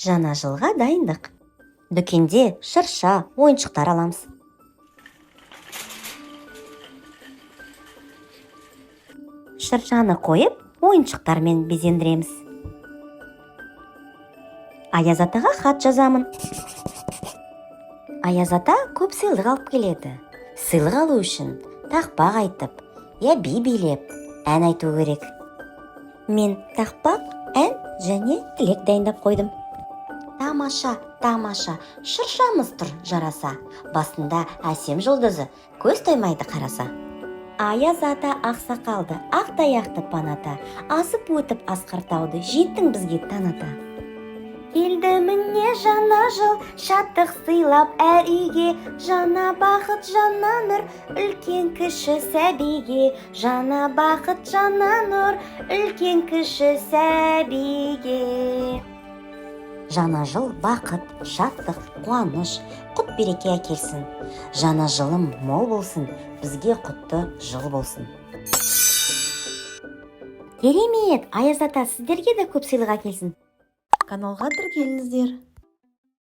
Жаңа жылға дайындық. Дүкенде шырша, ойыншықтар аламыз. Шыршаны қойып, ойыншықтармен безендіреміз. Аяз атаға хат жазамын. Аяз ата көп сыйлық алып келеді. Сыйлық алу үшін тақпақ айтып, би билеп, ән айту керек. Мен тақпақ, ән және тілек дайындап қойдым. Тамаша, тамаша, шыршамыз тұр жараса. Басында әсем жұлдызы, көз тоймайды қараса. Аяз ата ақсақалды, ақ таяқты паната, асып өтіп асқар тауды, жеттің бізге таната. Келді міне жаңа жыл, шаттық сыйлап әр үйге, жаңа бақыт, жаңа нұр, үлкен кіші сәбиге. Жаңа бақыт, жаңа нұр, үлкен кіші сәбиге. Жаңа жыл бақыт, шаттық, қуаныш, құт береке әкелсін. Жаңа жылым мол болсын, бізге құтты жыл болсын. Керемет, Аяз ата сіздерге де көп сыйлық әкелсін. Каналға тіркеліңіздер.